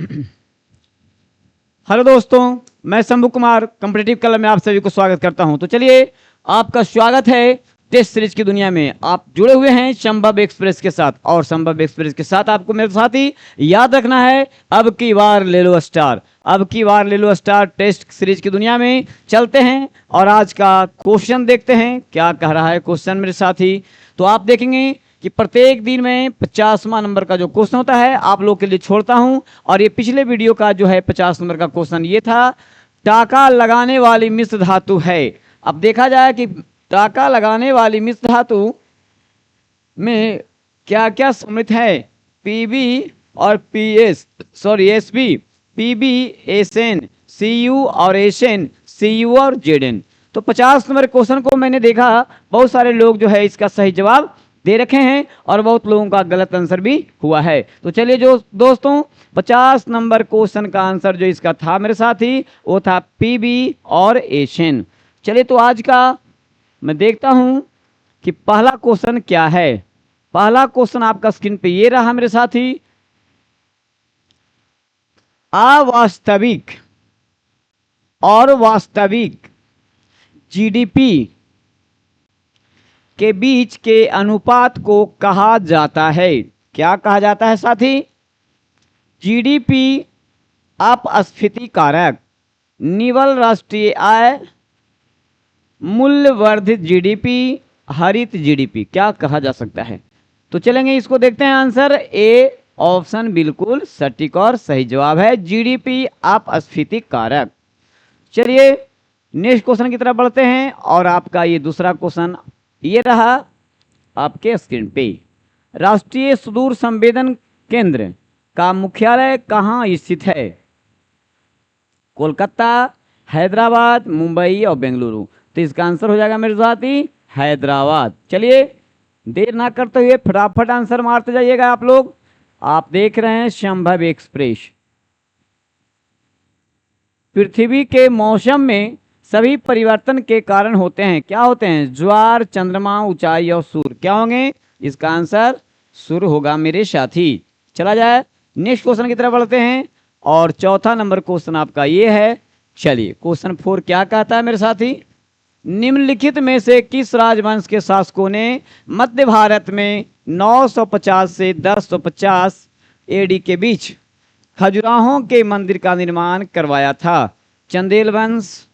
Hello दोस्तों, मैं Shambhu Kumar competitive club में आप सभी को स्वागत करता हूं। तो चलिए, आपका स्वागत है टेस्ट सीरीज की दुनिया में। आप जुड़े हुए हैं संभव एक्सप्रेस के साथ, और संभव एक्सप्रेस के साथ आपको मेरे साथ ही याद रखना है, अब की बार ले लो स्टार। अब की बार ले लो स्टार टेस्ट सीरीज की दुनिया में चलते हैं और आज का क्वेश्चन देखते हैं क्या कह रहा है क्वेश्चन मेरे साथी। तो आप देखेंगे कि प्रत्येक दिन में 50वां नंबर का जो क्वेश्चन होता है आप लोग के लिए छोड़ता हूं। और ये पिछले वीडियो का जो है 50 नंबर का क्वेश्चन ये था, टाका लगाने वाली मिश्र धातु है। अब देखा जाए कि टाका लगाने वाली मिश्र धातु में क्या क्या सम्मिलित है। पीबी और PS sorry SB, PB SN, CU और एसएन, सीयू और जेडएन। तो 50 नंबर क्वेश्चन को मैंने देखा, बहुत सारे लोग जो है इसका सही जवाब दे रखे हैं और बहुत लोगों का गलत आंसर भी हुआ है। तो चलिए जो दोस्तों, 50 नंबर क्वेश्चन का आंसर जो इसका था मेरे साथी, वो था पीबी और एशियन। चलिए तो आज का मैं देखता हूं कि पहला क्वेश्चन क्या है। पहला क्वेश्चन आपका स्क्रीन पे ये रहा मेरे साथी, अवास्तविक और वास्तविक जीडीपी के बीच के अनुपात को कहा जाता है। क्या कहा जाता है साथी? जीडीपी, अपस्फीति कारक, निवल राष्ट्रीय आय, मूल्य वर्धित जीडीपी, हरित जीडीपी, क्या कहा जा सकता है? तो चलेंगे इसको देखते हैं। आंसर ए ऑप्शन बिल्कुल सटीक और सही जवाब है, जीडीपी अपस्फीति कारक। चलिए नेक्स्ट क्वेश्चन की तरफ बढ़ते हैं और आपका ये दूसरा क्वेश्चन ये रहा आपके स्क्रीन पे। राष्ट्रीय सुदूर संवेदन केंद्र का मुख्यालय कहाँ स्थित है? कोलकाता, हैदराबाद, मुंबई और बेंगलुरु। तो इसका आंसर हो जाएगा मेरे साथी हैदराबाद। चलिए देर ना करते हुए फटाफट आंसर मारते जाइएगा आप लोग। आप देख रहे हैं संभव एक्सप्रेस। पृथ्वी के मौसम में सभी परिवर्तन के कारण होते हैं। क्या होते हैं? ज्वार, चंद्रमा, ऊंचाई और सूर्य। क्या होंगे? इसका आंसर सूर्य होगा मेरे साथी। चला जाए नेक्स्ट क्वेश्चन की तरफ बढ़ते हैं और चौथा नंबर क्वेश्चन आपका ये है। चलिए क्वेश्चन 4 क्या कहता है मेरे साथी, निम्नलिखित में से किस राजवंश के शासकों ने मध्य भारत में 950 से 1050 एडी के बीच खजुराहों के मंदिर का निर्माण करवाया था? चंदेल वंश,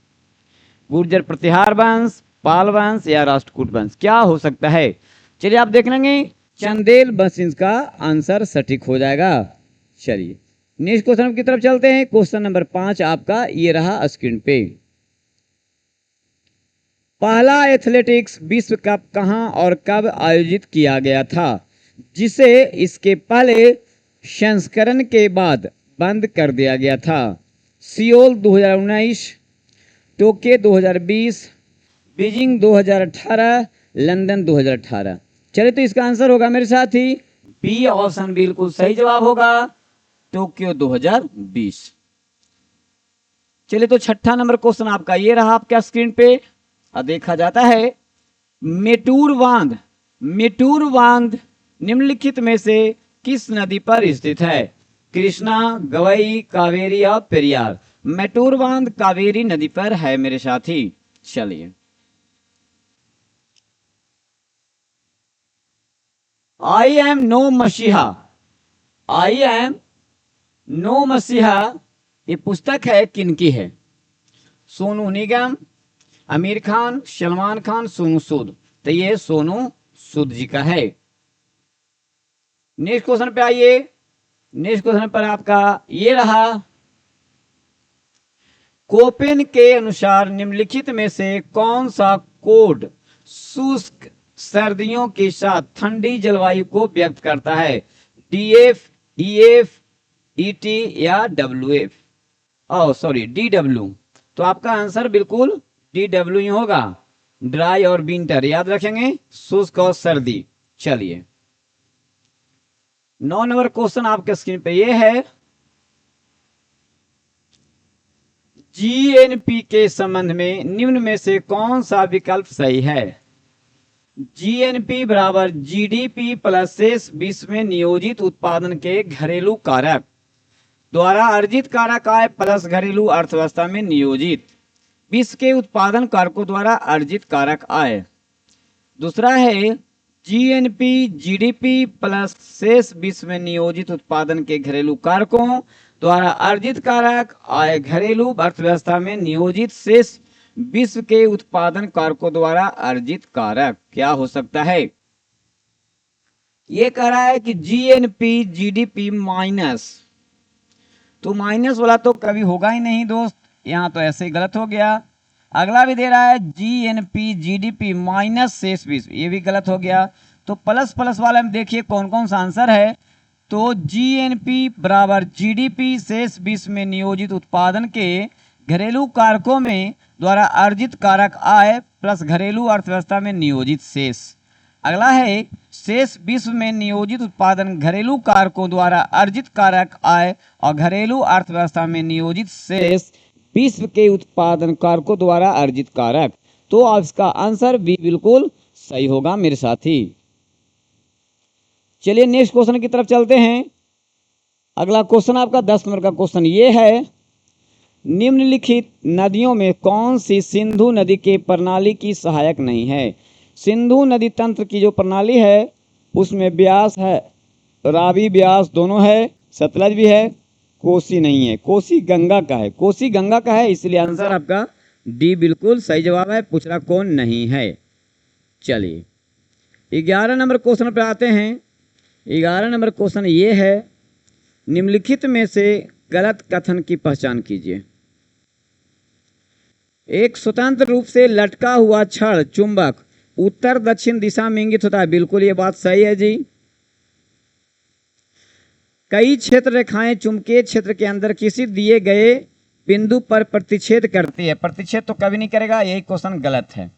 गुर्जर प्रतिहार वंश, पाल वंश या राष्ट्रकूट वंश। क्या हो सकता है? चलिए आप देख लेंगे, चंदेल वंश इसका आंसर सटीक हो जाएगा। चलिए नेक्स्ट क्वेश्चन की तरफ चलते हैं। क्वेश्चन नंबर 5 आपका ये रहा स्क्रीन पे। पहला एथलेटिक्स विश्व कप कहां और कब आयोजित किया गया था, जिसे इसके पहले संस्करण के बाद बंद कर दिया गया था? Seoul 2019, Tokyo 2020, Beijing 2018, London 2018। चलिए तो इसका आंसर होगा मेरे साथी बी ऑप्शन बिल्कुल सही जवाब होगा, टोक्यो 2020। चलिए तो छठा नंबर क्वेश्चन आपका ये रहा आपका स्क्रीन पे। देखा जाता है मेटूर बांध निम्नलिखित में से किस नदी पर स्थित है? कृष्णा, गवई, कावेरी और पेरियार। मेटूर बांध कावेरी नदी पर है मेरे साथी। चलिए आई एम नो मसीहा ये पुस्तक है किनकी है? सोनू निगम, आमिर खान, सलमान खान, सोनू सूद। तो ये सोनू सूद जी का है। नेक्स्ट क्वेश्चन पे आइए। नेक्स्ट क्वेश्चन पर आपका ये रहा, कोपेन के अनुसार निम्नलिखित में से कौन सा कोड शुष्क सर्दियों के साथ ठंडी जलवायु को व्यक्त करता है? डीएफ, ईएफ, ईटी या डब्ल्यूएफ? Sorry DW. तो आपका आंसर बिल्कुल डीडब्ल्यू ही होगा, ड्राई और विंटर। याद रखेंगे, शुष्क और सर्दी। चलिए 9 नंबर क्वेश्चन आपके स्क्रीन पे ये है, जीएनपी के संबंध में निम्न में से कौन सा विकल्प सही है? जीएनपी बराबर जीडीपी प्लस शेष विश्व में नियोजित उत्पादन के घरेलू कारक। द्वारा अर्जित कारक आय प्लस घरेलू अर्थव्यवस्था में नियोजित विश्व के उत्पादन कारकों द्वारा अर्जित कारक आय। दूसरा है जीएनपी जीडीपी प्लस शेष विश्व में नियोजित उत्पादन के घरेलू कारकों द्वारा अर्जित कारक आय घरेलू अर्थव्यवस्था में नियोजित शेष विश्व के उत्पादन कारकों द्वारा अर्जित कारक क्या हो सकता है। ये कह रहा है कि जीएनपी जीडीपी माइनस, तो माइनस वाला तो कभी होगा ही नहीं दोस्त, यहाँ तो ऐसे ही गलत हो गया। अगला भी दे रहा है जीएनपी जीडीपी माइनस शेष विश्व, ये भी गलत हो गया। तो प्लस प्लस वाले में देखिए कौन कौन सा आंसर है। तो जीएनपी बराबर जीडीपी शेष विश्व में नियोजित उत्पादन के घरेलू कारकों में द्वारा अर्जित कारक आय प्लस घरेलू अर्थव्यवस्था में नियोजित शेष। अगला है शेष विश्व में नियोजित उत्पादन घरेलू कारकों द्वारा अर्जित कारक आय और घरेलू अर्थव्यवस्था में नियोजित शेष विश्व के उत्पादन कारकों द्वारा अर्जित कारक। तो अब इसका आंसर बी बिल्कुल सही होगा मेरे साथी। चलिए नेक्स्ट क्वेश्चन की तरफ चलते हैं। अगला क्वेश्चन आपका 10 नंबर का क्वेश्चन ये है, निम्नलिखित नदियों में कौन सी सिंधु नदी के प्रणाली की सहायक नहीं है। सिंधु नदी तंत्र की जो प्रणाली है उसमें ब्यास है, रावी ब्यास दोनों है, सतलज भी है, कोसी नहीं है, कोसी गंगा का है, कोसी गंगा का है, इसलिए आंसर आपका डी बिल्कुल सही जवाब है। पूछ रहा कौन नहीं है। चलिए 11 नंबर क्वेश्चन पर आते हैं। 11 नंबर क्वेश्चन ये है, निम्नलिखित में से गलत कथन की पहचान कीजिए। एक स्वतंत्र रूप से लटका हुआ छड़ चुंबक उत्तर दक्षिण दिशा में इंगित होता है, बिल्कुल ये बात सही है जी। कई क्षेत्र रेखाएं चुंबकीय क्षेत्र के अंदर किसी दिए गए बिंदु पर प्रतिच्छेद करती है, प्रतिच्छेद तो कभी नहीं करेगा, यही क्वेश्चन गलत है।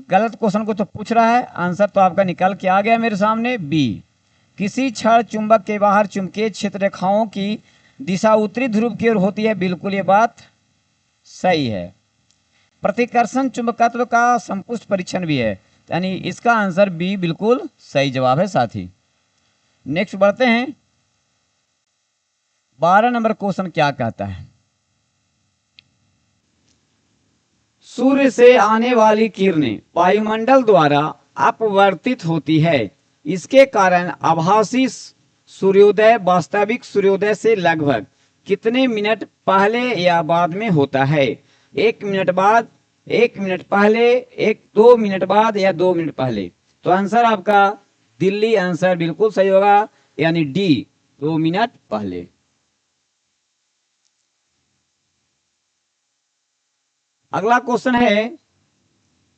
गलत क्वेश्चन को तो पूछ रहा है, आंसर तो आपका निकल के आ गया मेरे सामने बी। किसी क्षण चुंबक के बाहर चुंबकीय क्षेत्र रेखाओं की दिशा उत्तरी ध्रुव की ओर होती है, बिल्कुल ये बात सही है। प्रतिकर्षण चुंबकत्व का संपुष्ट परीक्षण भी है, यानी इसका आंसर बी बिल्कुल सही जवाब है साथी। नेक्स्ट बढ़ते हैं। 12 नंबर क्वेश्चन क्या कहता है, सूर्य से आने वाली किरणें वायुमंडल द्वारा अपवर्तित होती है, इसके कारण आभासी सूर्योदय वास्तविक सूर्योदय से लगभग कितने मिनट पहले या बाद में होता है। 1 मिनट बाद, 1 मिनट पहले, 2 मिनट बाद या 2 मिनट पहले। तो आंसर आपका दिल्ली आंसर बिल्कुल सही होगा, यानी डी 2 मिनट पहले। अगला क्वेश्चन है,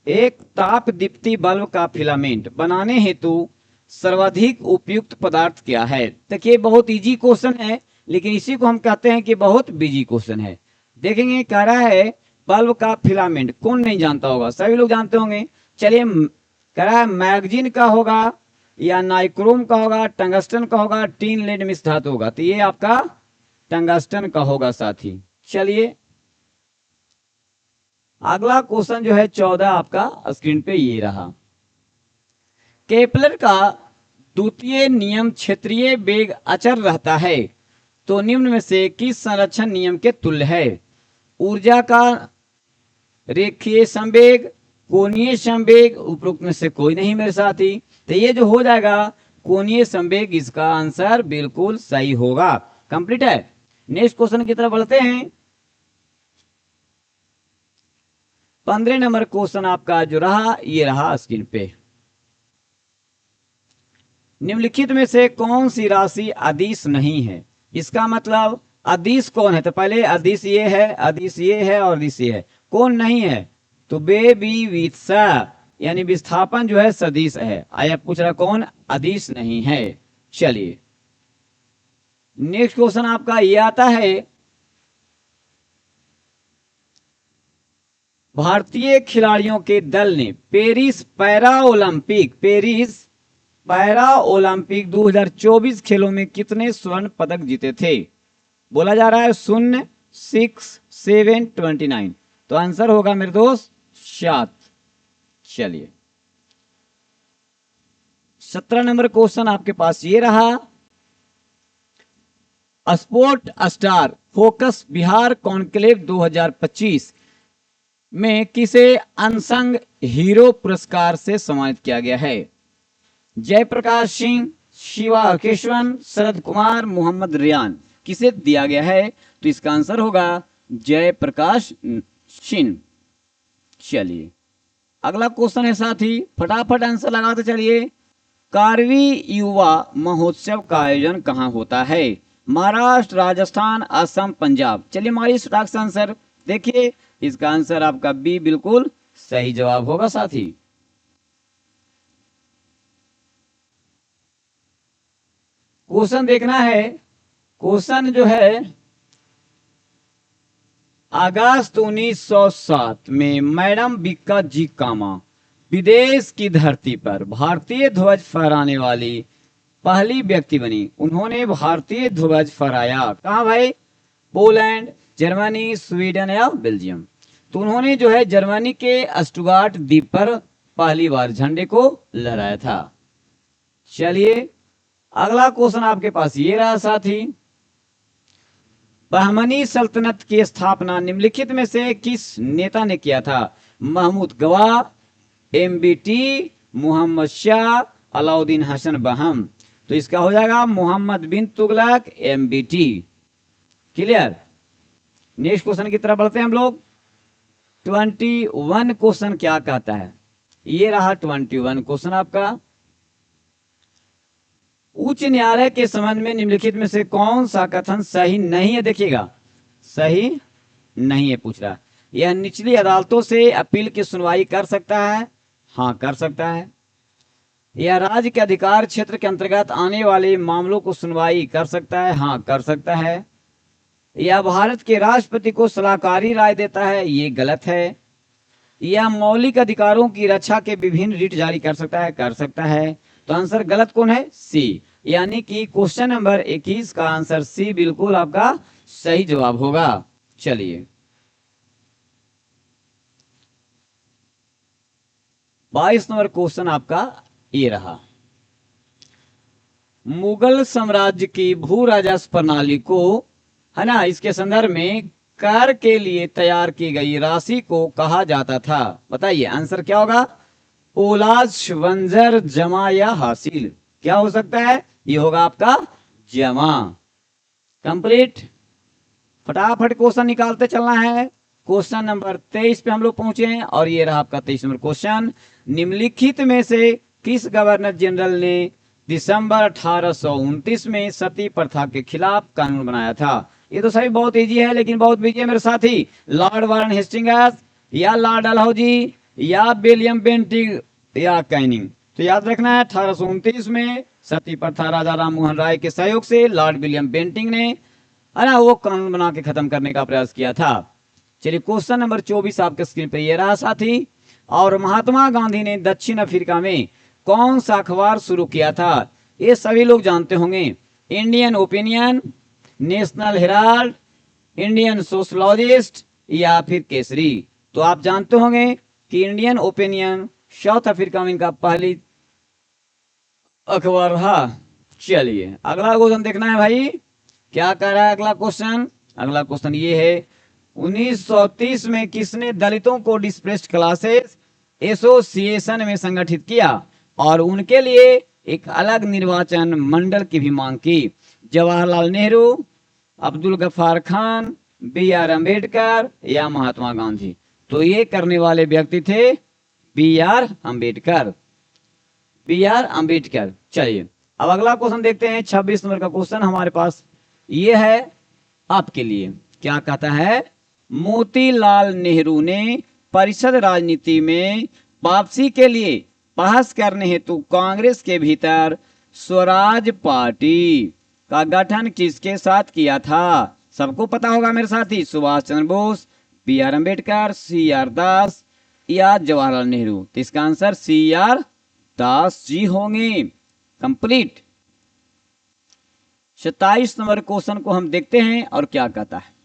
एक ताप दीप्ति बल्ब का फिलामेंट बनाने हेतु सर्वाधिक उपयुक्त पदार्थ क्या है। देखिए बहुत इजी क्वेश्चन है, लेकिन इसी को हम कहते हैं कि बहुत बिजी क्वेश्चन है। देखेंगे कह रहा है बल्ब का फिलामेंट, कौन नहीं जानता होगा, सभी लोग जानते होंगे। चलिए कह रहा है मैगजीन का होगा या नाइक्रोम का होगा, टंगस्टन का होगा, टीन लेड मिश्र धातु होगा। तो ये आपका टंगस्टन का होगा साथी। चलिए अगला क्वेश्चन जो है 14 आपका स्क्रीन पे ये रहा। केपलर का द्वितीय नियम क्षेत्रीय वेग अचर रहता है, तो निम्न में से किस संरक्षण नियम के तुल्य है। ऊर्जा का रेखीय संवेग, कोणीय संवेग, उपरोक्त में से कोई नहीं मेरे साथी। तो ये जो हो जाएगा कोणीय संवेग, इसका आंसर बिल्कुल सही होगा। कंप्लीट है। नेक्स्ट क्वेश्चन की तरफ बढ़ते हैं। 15 नंबर क्वेश्चन आपका जो रहा ये रहा स्क्रीन पे। निम्नलिखित में से कौन सी राशि अदिश नहीं है। इसका मतलब अदिश कौन है, तो पहले अदिश ये है, अदिश ये है और अदिश ये है, कौन नहीं है। तो बे बी वित्सा, यानी विस्थापन जो है सदिश है। आया पूछ रहा कौन अदिश नहीं है। चलिए नेक्स्ट क्वेश्चन आपका ये आता है, भारतीय खिलाड़ियों के दल ने पेरिस पैरा ओलंपिक 2024 खेलों में कितने स्वर्ण पदक जीते थे। बोला जा रहा है 0, 6, 7, 29। तो आंसर होगा मेरे दोस्त 7। चलिए 17 नंबर क्वेश्चन आपके पास ये रहा। Sport star focus Bihar conclave 2025 में किसे अनसंग हीरो पुरस्कार से सम्मानित किया गया है? जयप्रकाश सिंह, शिवा केशवन, शरद कुमार, मोहम्मद रियान, किसे दिया गया है? तो इसका आंसर होगा जयप्रकाश सिंह। चलिए अगला क्वेश्चन है साथी, फटाफट आंसर लगाते चलिए। कारवी युवा महोत्सव का आयोजन कहाँ होता है? महाराष्ट्र, राजस्थान, असम, पंजाब। चलिए हमारी स्टाक्स आंसर देखिए, इसका आंसर आपका बी बिल्कुल सही जवाब होगा साथी। क्वेश्चन देखना है, क्वेश्चन जो है अगस्त 1907 में मैडम बिक्का जी कामा विदेश की धरती पर भारतीय ध्वज फहराने वाली पहली व्यक्ति बनी। उन्होंने भारतीय ध्वज फहराया कहाँ भाई? पोलैंड, जर्मनी, स्वीडन या बेल्जियम। तो उन्होंने जो है जर्मनी के स्टुगार्ट द्वीप पर पहली बार झंडे को लहराया था। चलिए अगला क्वेश्चन आपके पास ये रहा साथी, बहमनी सल्तनत की स्थापना निम्नलिखित में से किस नेता ने किया था? महमूद गवाह, एमबीटी, मोहम्मद शाह, अलाउद्दीन हसन बहम। तो इसका हो जाएगा Mohammad bin Tughlaq, MBT. Clear? Next question की तरफ बढ़ते हैं हम लोग। 21 क्वेश्चन क्या कहता है? ये रहा 21 क्वेश्चन आपका। उच्च न्यायालय के संबंध में निम्नलिखित में से कौन सा कथन सही नहीं है? देखिएगा, सही नहीं है पूछ रहा। यह निचली अदालतों से अपील की सुनवाई कर सकता है? हाँ कर सकता है। यह राज्य के अधिकार क्षेत्र के अंतर्गत आने वाले मामलों को सुनवाई कर सकता है? हाँ कर सकता है। यह भारत के राष्ट्रपति को सलाहकारी राय देता है? ये गलत है। यह मौलिक अधिकारों की रक्षा के विभिन्न रिट जारी कर सकता है? कर सकता है। तो आंसर गलत कौन है? सी, यानी कि क्वेश्चन नंबर 21 का आंसर सी बिल्कुल आपका सही जवाब होगा। चलिए 22 नंबर क्वेश्चन आपका ये रहा, मुगल साम्राज्य की भू राजस्व प्रणाली को, है ना, इसके संदर्भ में कर के लिए तैयार की गई राशि को कहा जाता था? बताइए आंसर क्या होगा? ओलाज, वंजर, जमा या हासिल। क्या हो सकता है? ये होगा आपका जमा। कंप्लीट। फटाफट क्वेश्चन निकालते चलना है। क्वेश्चन नंबर 23 पे हम लोग पहुंचे हैं और ये रहा आपका 23 नंबर क्वेश्चन। निम्नलिखित में से किस गवर्नर जनरल ने दिसंबर 1829 में सती प्रथा के खिलाफ कानून बनाया था? ये तो सभी बहुत इजी है लेकिन बहुत बिजी है मेरे साथी। लॉर्ड वारन हेस्टिंग्स या लॉर्ड डलहौजी या विलियम बेंटिंग या कैनिंग। तो याद रखना है 1829 में सती प्रथा राजा राम मोहन राय के सहयोग से लॉर्ड विलियम बेंटिंग ने, है ना, वो कानून बना के खत्म करने का प्रयास किया था। चलिए क्वेश्चन नंबर 24 आपके स्क्रीन पे ये रहा साथी। और महात्मा गांधी ने दक्षिण अफ्रीका में कौन सा अखबार शुरू किया था? ये सभी लोग जानते होंगे। Indian opinion, national Herald, Indian sociologist या फिर केसरी। तो आप जानते होंगे कि इंडियन ओपिनियन साउथ अफ्रीका में इनका पहली अखबार था। चलिए अगला क्वेश्चन देखना है भाई, क्या कह रहा है अगला क्वेश्चन? अगला क्वेश्चन ये है, 1930 में किसने दलितों को डिस्प्रेस्ड क्लासेस एसोसिएशन में संगठित किया और उनके लिए एक अलग निर्वाचन मंडल की भी मांग की? जवाहरलाल नेहरू, अब्दुल गफ्फार खान, बी आर अम्बेडकर या महात्मा गांधी। तो ये करने वाले व्यक्ति थे B R Ambedkar. B R Ambedkar. चलिए अब अगला क्वेश्चन देखते हैं। 26 नंबर का क्वेश्चन हमारे पास ये है आपके लिए। क्या कहता है? मोतीलाल नेहरू ने परिषद राजनीति में वापसी के लिए बहस करने हेतु कांग्रेस के भीतर स्वराज पार्टी का गठन किसके साथ किया था? सबको पता होगा मेरे साथी। Subhash Chandra Bose, B R Ambedkar, C R Das या जवाहरलाल नेहरू। तो इसका answer C R Das ji होंगे। कंप्लीट। 27 नंबर क्वेश्चन को हम देखते हैं और क्या कहता है।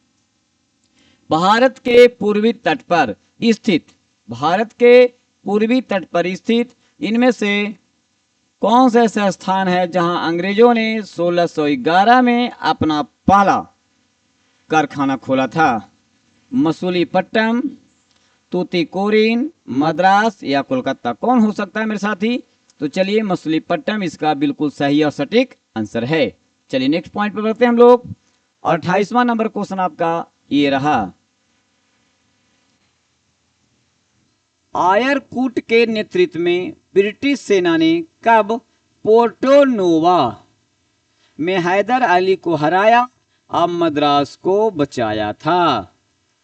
भारत के पूर्वी तट पर स्थित, भारत के पूर्वी तट पर स्थित इनमें से कौन सा ऐसा स्थान है जहां अंग्रेजों ने 1611 में अपना पहला कारखाना खोला था? मसूलीपट्टनम, तूतीकोरिन, मद्रास या कोलकाता? कौन हो सकता है मेरे साथी? तो चलिए मसूलीपट्टनम इसका बिल्कुल सही और सटीक आंसर है। चलिए नेक्स्ट पॉइंट पर बढ़ते हैं हम लोग। और 28वां नंबर क्वेश्चन आपका ये रहा। आयरकूट के नेतृत्व में ब्रिटिश सेना ने कब पोर्टो नोवा में हैदर अली को हराया और मद्रास को बचाया था?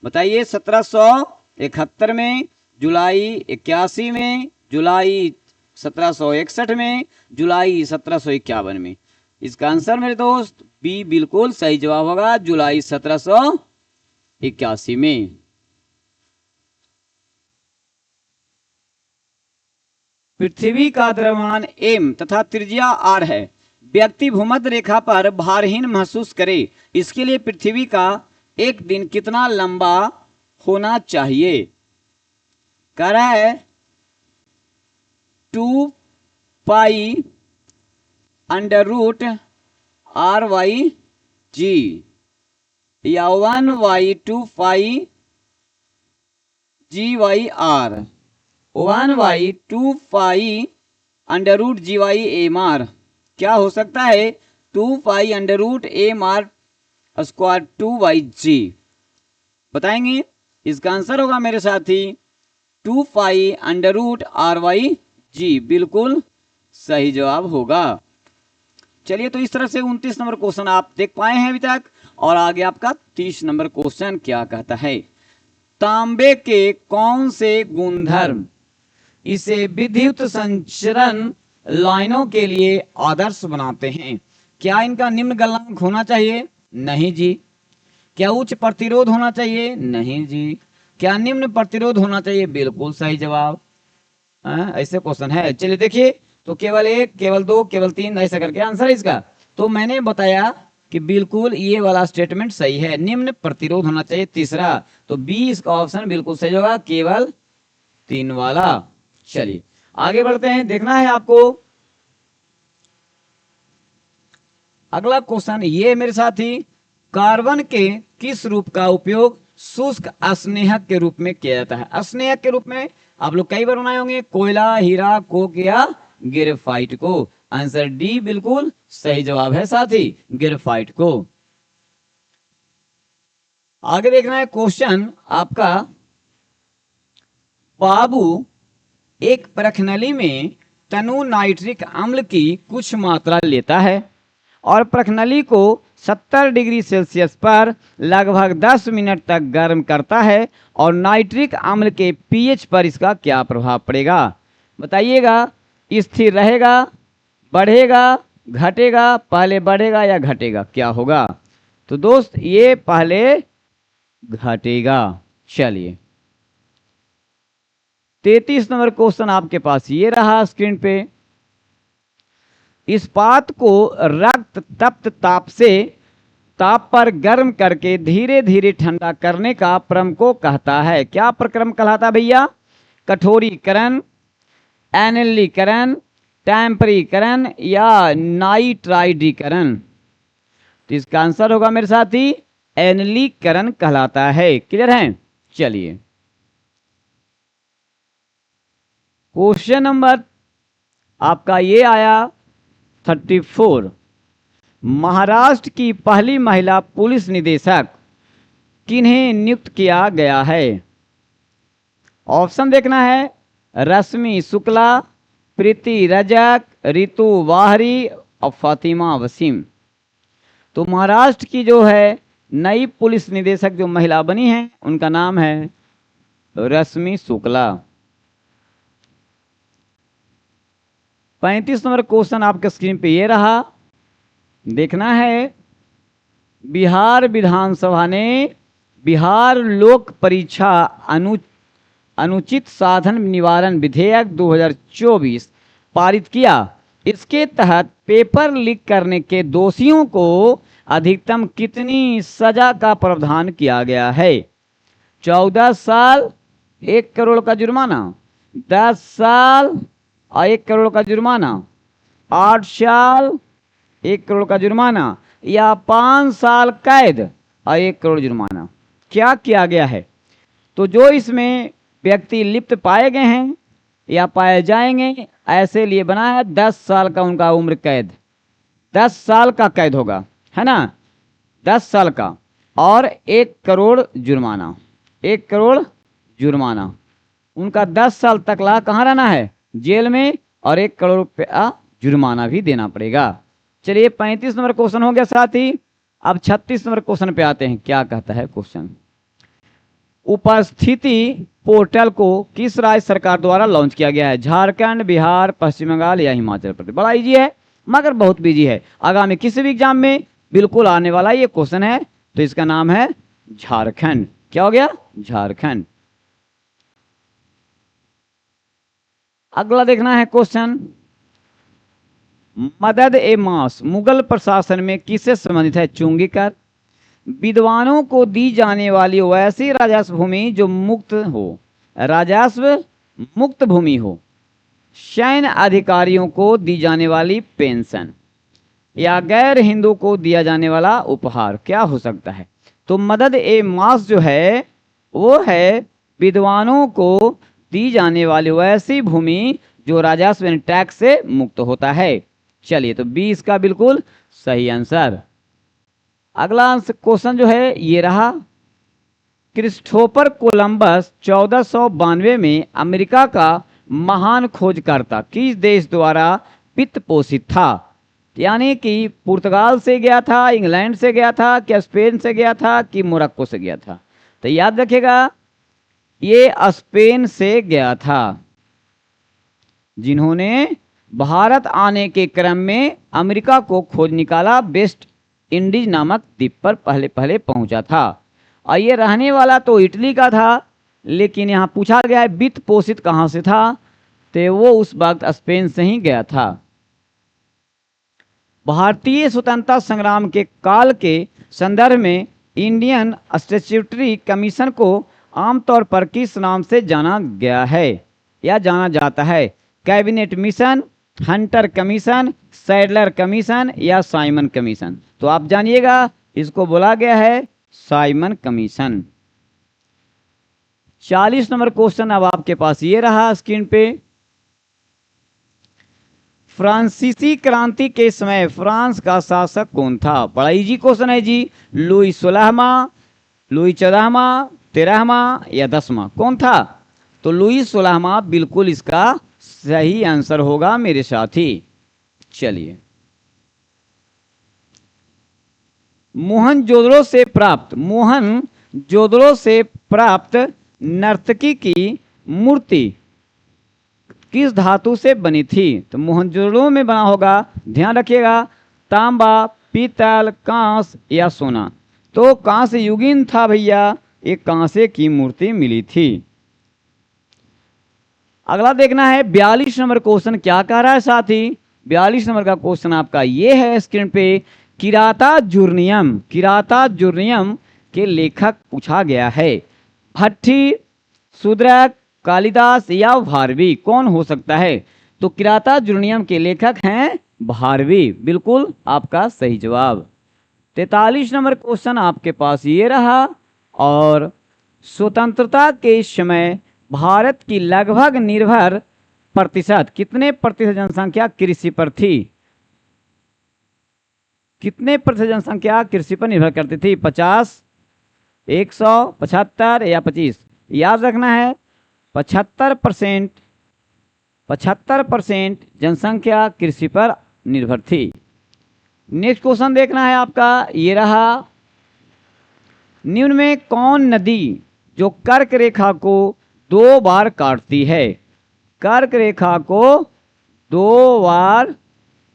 बताइए। 1771 में, जुलाई 81 में, जुलाई 1761 में, जुलाई 1751 में? इसका आंसर मेरे दोस्त बी बिल्कुल सही जवाब होगा, जुलाई 1781 में। पृथ्वी का द्रव्यमान m तथा त्रिज्या r है। व्यक्ति भूमध्य रेखा पर भारहीन महसूस करे, इसके लिए पृथ्वी का एक दिन कितना लंबा होना चाहिए? कह रहा है 2 pi under root r y g या 1/2 pi g y r, 1/2 pi under root g y m r. क्या हो सकता है? 2 pi under root m r square 2/g। बताएंगे। इसका आंसर होगा मेरे साथी 2 pi under root r y g, बिल्कुल सही जवाब होगा। चलिए, तो इस तरह से 29 नंबर क्वेश्चन आप देख पाए हैं अभी तक। और आगे आपका 30 नंबर क्वेश्चन क्या कहता है? तांबे के कौन से गुणधर्म इसे विद्युत संचरण लाइनों के लिए आदर्श बनाते हैं? क्या इनका निम्न गलनांक होना चाहिए? नहीं जी। क्या उच्च प्रतिरोध होना चाहिए? नहीं जी। क्या निम्न प्रतिरोध होना चाहिए? बिल्कुल सही जवाब। ऐसे क्वेश्चन है। चलिए देखिए, तो केवल 1, केवल 2, केवल 3 ऐसा करके आंसर है इसका। तो मैंने बताया कि बिल्कुल ये वाला स्टेटमेंट सही है, निम्न प्रतिरोध होना चाहिए तीसरा। तो बी इसका ऑप्शन बिल्कुल सही होगा, केवल 3 वाला। चलिए आगे बढ़ते हैं। देखना है आपको अगला क्वेश्चन ये मेरे साथी, कार्बन के किस रूप का उपयोग शुष्क अस्नेहक के रूप में किया जाता है? अस्नेहक के रूप में आप लोग कई बार बनाए होंगे, कोयला, हीरा, कोक या ग्रेफाइट को। आंसर डी बिल्कुल सही जवाब है साथी, ग्रेफाइट को। आगे देखना है क्वेश्चन आपका, बाबू एक प्रखनली में तनु नाइट्रिक अम्ल की कुछ मात्रा लेता है और प्रखनली को 70 डिग्री सेल्सियस पर लगभग 10 मिनट तक गर्म करता है, और नाइट्रिक अम्ल के पीएच पर इसका क्या प्रभाव पड़ेगा? बताइएगा। स्थिर रहेगा, बढ़ेगा, घटेगा? पहले बढ़ेगा या घटेगा, क्या होगा? तो दोस्त ये पहले घटेगा। चलिए 33 नंबर क्वेश्चन आपके पास ये रहा स्क्रीन पे। इस्पात को रक्त तप्त ताप पर गर्म करके धीरे धीरे ठंडा करने का क्रम को कहता है? क्या प्रक्रम कहलाता है भैया? कठोरीकरण, एनिलीकरण, टेम्परीकरण या नाइट्राइडीकरण? तो इसका आंसर होगा मेरे साथी एनिलीकरण कहलाता है। क्लियर है? चलिए क्वेश्चन नंबर आपका ये आया 34। महाराष्ट्र की पहली महिला पुलिस निदेशक किन्हें नियुक्त किया गया है? ऑप्शन देखना है, रश्मि शुक्ला, प्रीति रजक, रितु वाहरी और फातिमा वसीम। तो महाराष्ट्र की जो है नई पुलिस निदेशक जो महिला बनी है उनका नाम है रश्मि शुक्ला। 35 नंबर क्वेश्चन आपके स्क्रीन पे ये रहा। देखना है, बिहार विधानसभा ने बिहार लोक परीक्षा अनुचित साधन निवारण विधेयक 2024 पारित किया। इसके तहत पेपर लीक करने के दोषियों को अधिकतम कितनी सजा का प्रावधान किया गया है? 14 साल, 1 करोड़ का जुर्माना, 10 साल और 1 करोड़ का जुर्माना, 8 साल 1 करोड़ का जुर्माना, या 5 साल कैद और 1 करोड़ जुर्माना। क्या किया गया है? तो जो इसमें व्यक्ति लिप्त पाए गए हैं या पाए जाएंगे, ऐसे लिए बना है 10 साल का उनका उम्र कैद, 10 साल का कैद होगा, है ना, 10 साल का, और 1 करोड़ जुर्माना, 1 करोड़ जुर्माना। उनका 10 साल तक ला कहाँ रहना है? जेल में, और 1 करोड़ रुपया जुर्माना भी देना पड़ेगा। चलिए 35 नंबर क्वेश्चन हो गया साथी। अब 36 नंबर क्वेश्चन पे आते हैं। क्या कहता है क्वेश्चन? उपस्थिति पोर्टल को किस राज्य सरकार द्वारा लॉन्च किया गया है? झारखंड, बिहार, पश्चिम बंगाल या हिमाचल प्रदेश? बड़ा इजी है मगर बहुत बिजी है, आगामी किसी भी एग्जाम में बिल्कुल आने वाला ये क्वेश्चन है। तो इसका नाम है झारखंड। क्या हो गया? झारखंड। अगला देखना है क्वेश्चन, मदद ए मास मुगल प्रशासन में किससे संबंधित है? चुंगी कर। विद्वानों को दी जाने वाली वैसी राजस्व भूमि जो मुक्त हो, राजस्व मुक्त भूमि हो। सैन्य अधिकारियों को दी जाने वाली पेंशन, या गैर हिंदू को दिया जाने वाला उपहार। क्या हो सकता है? तो मदद ए मास जो है वो है विद्वानों को दी जाने वाली वैसी भूमि जो राजस्व यानी टैक्स से मुक्त होता है। चलिए तो 20 का बिल्कुल सही आंसर। अगला क्वेश्चन जो है ये रहा, क्रिस्टोफर कोलंबस 1492 में अमेरिका का महान खोजकर्ता किस देश द्वारा वित्त पोषित था? यानी कि पुर्तगाल से गया था, इंग्लैंड से गया था, क्या स्पेन से गया था, कि मोरक्को से गया था? तो याद रखिएगा ये स्पेन से गया था, जिन्होंने भारत आने के क्रम में अमेरिका को खोज निकाला, वेस्ट इंडीज नामक द्वीप पर पहले पहले पहुंचा था। और ये रहने वाला तो इटली का था, लेकिन यहाँ पूछा गया है वित्त पोषित कहाँ से था, तो वो उस वक्त स्पेन से ही गया था। भारतीय स्वतंत्रता संग्राम के काल के संदर्भ में इंडियन स्टैट्यूटरी कमीशन को आमतौर पर किस नाम से जाना गया है या जाना जाता है? Cabinet mission, Hunter commission, Sadler commission या साइमन कमीशन? तो आप जानिएगा इसको बोला गया है साइमन कमीशन। 40 नंबर क्वेश्चन अब आपके पास ये रहा स्क्रीन पे, फ्रांसीसी क्रांति के समय फ्रांस का शासक कौन था? बड़ा इजी क्वेश्चन है जी। लुई 16वां, लुई 14वां, 13वां या 10वां? कौन था? तो लुई 16वां बिल्कुल इसका सही आंसर होगा मेरे साथी। चलिए, मोहनजोदड़ो से प्राप्त नर्तकी की मूर्ति किस धातु से बनी थी? तो मोहनजोदड़ो में बना होगा, ध्यान रखिएगा, तांबा, पीतल, कांस या सोना? तो कांस्य युगीन था भैया, एक कांसे की मूर्ति मिली थी। अगला देखना है 42 नंबर क्वेश्चन क्या कह रहा है साथी। 42 नंबर का क्वेश्चन आपका ये है स्क्रीन पे, किराता जुर्नियम के लेखक पूछा गया है। भट्टी, शूद्रक, कालिदास या भारवी? कौन हो सकता है? तो किराता जुर्नियम के लेखक हैं भारवी, बिल्कुल आपका सही जवाब। 43 नंबर क्वेश्चन आपके पास ये रहा, और स्वतंत्रता के समय भारत की लगभग निर्भर प्रतिशत, कितने प्रतिशत जनसंख्या कृषि पर थी? कितने प्रतिशत जनसंख्या कृषि पर निर्भर करती थी? 50, 100, 75 या 25? याद रखना है 75% जनसंख्या कृषि पर निर्भर थी। नेक्स्ट क्वेश्चन देखना है आपका ये रहा, निम्न में कौन नदी जो कर्क रेखा को 2 बार काटती है? कर्क रेखा को 2 बार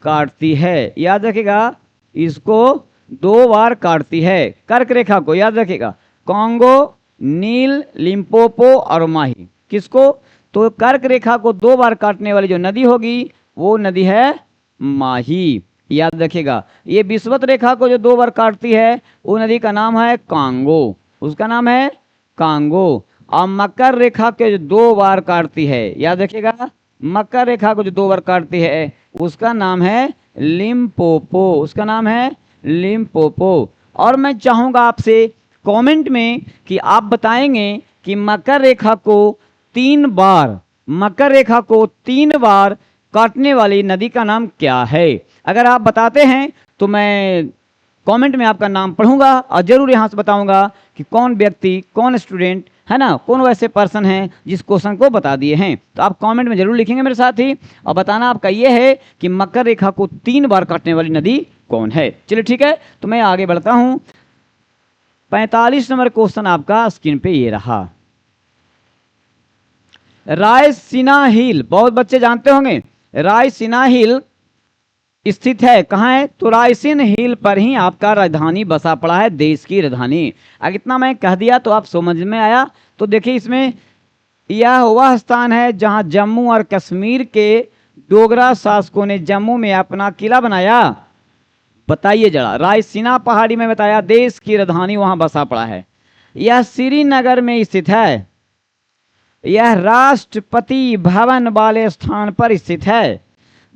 काटती है, याद रखिएगा इसको 2 बार काटती है कर्क रेखा को, याद रखिएगा। कांगो, नील, लिम्पोपो और माही। किसको? तो कर्क रेखा को 2 बार काटने वाली जो नदी होगी वो नदी है माही, याद रखिएगा। ये विषुवत रेखा को जो 2 बार काटती है वो नदी का नाम है कांगो, उसका नाम है कांगो। और मकर रेखा के जो 2 बार काटती है, याद रखिएगा मकर रेखा को जो 2 बार काटती है उसका नाम है लिम्पोपो, उसका नाम है लिम्पोपो। और मैं चाहूंगा आपसे कमेंट में कि आप बताएंगे कि मकर रेखा को 3 बार, मकर रेखा को 3 बार काटने वाली नदी का नाम क्या है। अगर आप बताते हैं तो मैं कमेंट में आपका नाम पढ़ूंगा और जरूर यहाँ से बताऊंगा कि कौन व्यक्ति, कौन स्टूडेंट है ना, कौन वैसे पर्सन हैं जिस क्वेश्चन को बता दिए हैं। तो आप कमेंट में जरूर लिखेंगे मेरे साथ ही, और बताना आपका ये है कि मकर रेखा को 3 बार काटने वाली नदी कौन है। चलिए ठीक है, तो मैं आगे बढ़ता हूं। 45 नंबर क्वेश्चन आपका स्क्रीन पे ये रहा। रायसीना हिल, बहुत बच्चे जानते होंगे रायसीना हिल स्थित है कहाँ है, तो रायसीन हिल पर ही आपका राजधानी बसा पड़ा है, देश की राजधानी। अगर इतना मैं कह दिया तो आप समझ में आया। तो देखिए इसमें यह वह स्थान है जहां जम्मू और कश्मीर के डोगरा शासकों ने जम्मू में अपना किला बनाया। बताइए जरा, रायसीना पहाड़ी में बताया देश की राजधानी वहां बसा पड़ा है। यह श्रीनगर में स्थित है। यह राष्ट्रपति भवन वाले स्थान पर स्थित है।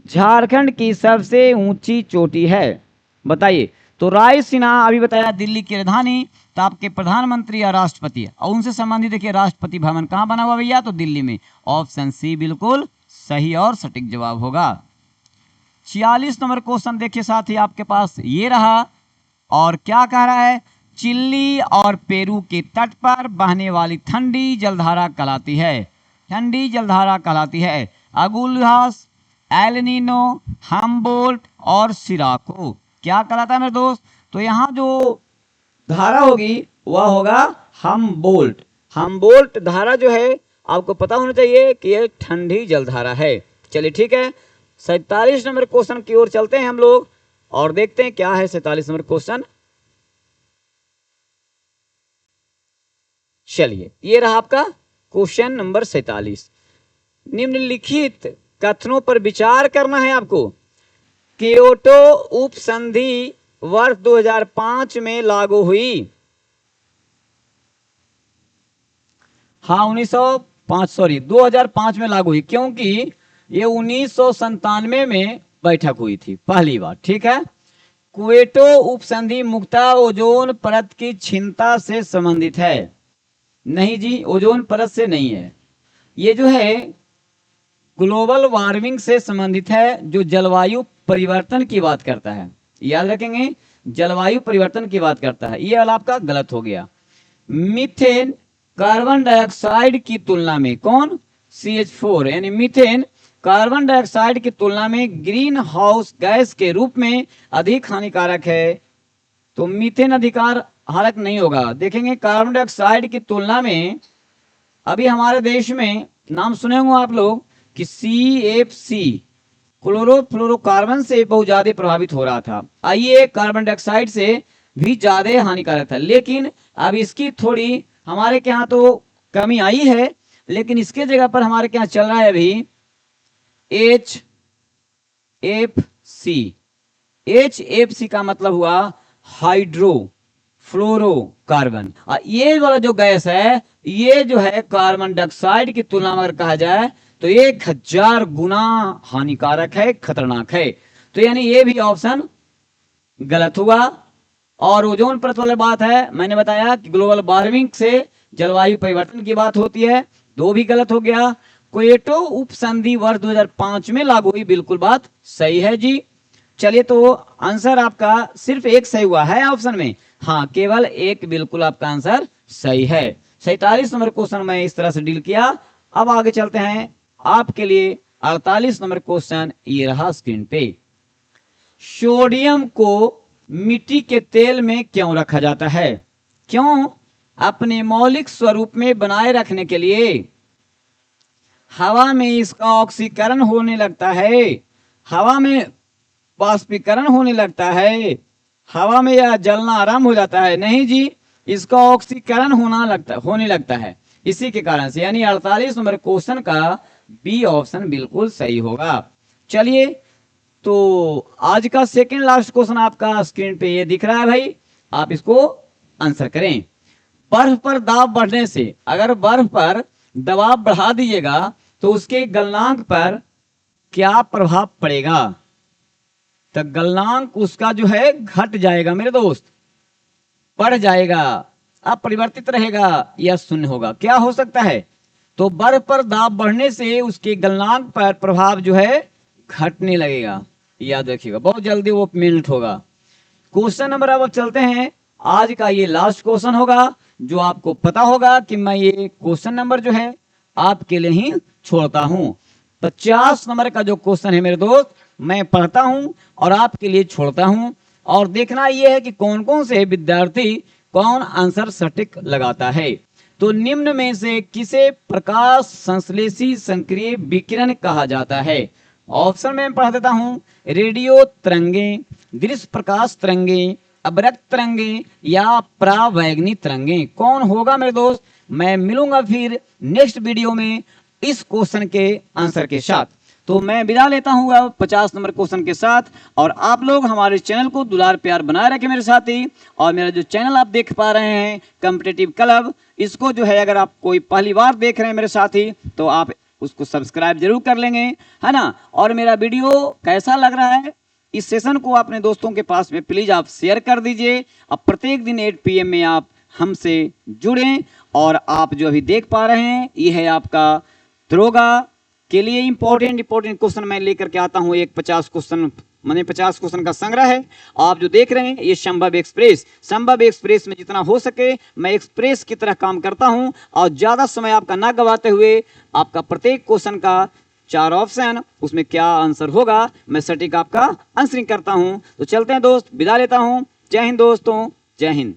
झारखंड की सबसे ऊंची चोटी है। बताइए, तो रायसीना अभी बताया दिल्ली की राजधानी, तो आपके प्रधानमंत्री या राष्ट्रपति और उनसे संबंधित देखिए राष्ट्रपति भवन कहाँ बना हुआ भैया, तो दिल्ली में। ऑप्शन सी बिल्कुल सही और सटीक जवाब होगा। 46 नंबर क्वेश्चन देखिए साथ ही आपके पास ये रहा, और क्या कह रहा है, चिल्ली और पेरू के तट पर बहने वाली ठंडी जलधारा कहलाती है, ठंडी जलधारा कहलाती है अगुल्हास, एल नीनो, हम्बोल्ट और सिराको। क्या कहलाता है मेरे दोस्त, तो यहाँ जो धारा होगी वह होगा हम्बोल्ट। हम्बोल्ट धारा जो है आपको पता होना चाहिए कि यह ठंडी जलधारा है। चलिए ठीक है, 47 नंबर क्वेश्चन की ओर चलते हैं हम लोग और देखते हैं क्या है 47 नंबर क्वेश्चन। चलिए ये रहा आपका क्वेश्चन नंबर 47। निम्नलिखित कथनों पर विचार करना है आपको। कियोटो उपसंधि वर्ष 2005 में लागू हुई। हाँ 2005 में लागू हुई, क्योंकि ये 1997 में बैठक हुई थी पहली बार। ठीक है, क्योटो उपसंधि मुख्यतः ओजोन परत की क्षीणता से संबंधित है। नहीं जी, ओजोन परत से नहीं है, ये जो है ग्लोबल वार्मिंग से संबंधित है, जो जलवायु परिवर्तन की बात करता है। याद रखेंगे, जलवायु परिवर्तन की बात करता है। ये वाला आपका गलत हो गया। मीथेन कार्बन डाइऑक्साइड की तुलना में, कौन, CH4 यानी मीथेन कार्बन डाइऑक्साइड की तुलना में ग्रीन हाउस गैस के रूप में अधिक हानिकारक है। तो मीथेन अधिकार हारक नहीं होगा। देखेंगे कार्बन डाइऑक्साइड की तुलना में अभी हमारे देश में नाम सुने होंगे आप लोग कि CFC क्लोरोफ्लोरोकार्बन से बहुत ज्यादा प्रभावित हो रहा था। आइए कार्बन डाइऑक्साइड से भी ज्यादा हानिकारक था, लेकिन अब इसकी थोड़ी हमारे के यहाँ तो कमी आई है, लेकिन इसके जगह पर हमारे के यहाँ चल रहा है अभी HFC का मतलब हुआ हाइड्रो फ्लोरोकार्बन। ये वाला जो गैस है ये जो है कार्बन डाइऑक्साइड की तुलना में अगर कहा जाए तो 1000 गुना हानिकारक है, खतरनाक है। तो यानी ये भी ऑप्शन गलत हुआ। और ओजोन परत वाली बात है, मैंने बताया कि ग्लोबल वार्मिंग से जलवायु परिवर्तन की बात होती है, दो भी गलत हो गया। क्योटो उपसंधि वर्ष 2005 में लागू हुई, बिल्कुल बात सही है जी। चलिए तो आंसर आपका सिर्फ एक सही हुआ है ऑप्शन में, हाँ केवल एक बिल्कुल आपका आंसर सही है। 47 नंबर क्वेश्चन में इस तरह से डील किया। अब आगे चलते हैं आपके लिए 48 नंबर क्वेश्चन, ये रहा स्क्रीन पे। सोडियम को मिट्टी के तेल में क्यों रखा जाता है? क्यों? अपने मौलिक स्वरूप में बनाए रखने के लिए। हवा में इसका ऑक्सीकरण होने लगता है, हवा में वाष्पीकरण होने लगता है, हवा में यह जलना आराम हो जाता है। नहीं जी, इसका ऑक्सीकरण होने लगता है, इसी के कारण से। यानी 48 नंबर क्वेश्चन का बी ऑप्शन बिल्कुल सही होगा। चलिए तो आज का सेकंड लास्ट क्वेश्चन आपका स्क्रीन पे ये दिख रहा है भाई, आप इसको आंसर करें। बर्फ पर दाब बढ़ने से, अगर बर्फ पर दबाव बढ़ा दीजिएगा तो उसके गलनांक पर क्या प्रभाव पड़ेगा? तो गलनांक उसका जो है घट जाएगा मेरे दोस्त, बढ़ जाएगा, अपरिवर्तित रहेगा या शून्य होगा। क्या हो सकता है? तो बर्फ पर दाब बढ़ने से उसके गलनांक पर प्रभाव जो है घटने लगेगा। याद रखिएगा, बहुत जल्दी वो मेल्ट होगा। क्वेश्चन नंबर अब चलते हैं, आज का ये लास्ट क्वेश्चन होगा जो आपको पता होगा कि मैं ये क्वेश्चन नंबर जो है आपके लिए ही छोड़ता हूं। 50 नंबर का जो क्वेश्चन है मेरे दोस्त, मैं पढ़ता हूं और आपके लिए छोड़ता हूं, और देखना यह है कि कौन कौन से विद्यार्थी कौन आंसर सटीक लगाता है। तो निम्न में से किसे प्रकाश संश्लेषी संक्रिय विकिरण कहा जाता है? ऑप्शन में पढ़ देता हूं, रेडियो तरंगे, दृश्य प्रकाश तरंगे, अवरक्त तरंगे या परावैगनी तरंगे। कौन होगा मेरे दोस्त? मैं मिलूंगा फिर नेक्स्ट वीडियो में इस क्वेश्चन के आंसर के साथ। तो मैं विदा लेता हूँ अब 50 नंबर क्वेश्चन के साथ, और आप लोग हमारे चैनल को दुलार प्यार बनाए रखें मेरे साथी। और मेरा जो चैनल आप देख पा रहे हैं कॉम्पिटिटिव क्लब, इसको जो है अगर आप कोई पहली बार देख रहे हैं मेरे साथी तो आप उसको सब्सक्राइब जरूर कर लेंगे, है ना। और मेरा वीडियो कैसा लग रहा है, इस सेशन को अपने दोस्तों के पास में प्लीज आप शेयर कर दीजिए। अब प्रत्येक दिन 8 PM में आप हमसे जुड़ें। और आप जो अभी देख पा रहे हैं ये है आपका दरोगा के लिए इंपॉर्टेंट क्वेश्चन मैं लेकर के आता हूं। एक 50 क्वेश्चन मैंने 50 क्वेश्चन का संग्रह है। आप जो देख रहे हैं ये संभव एक्सप्रेस में जितना हो सके मैं एक्सप्रेस की तरह काम करता हूं, और ज्यादा समय आपका ना गवाते हुए आपका प्रत्येक क्वेश्चन का 4 ऑप्शन, उसमें क्या आंसर होगा मैं सटीक आपका आंसरिंग करता हूं। तो चलते हैं दोस्त, विदा लेता हूं। जय हिंद दोस्तों, जय हिंद।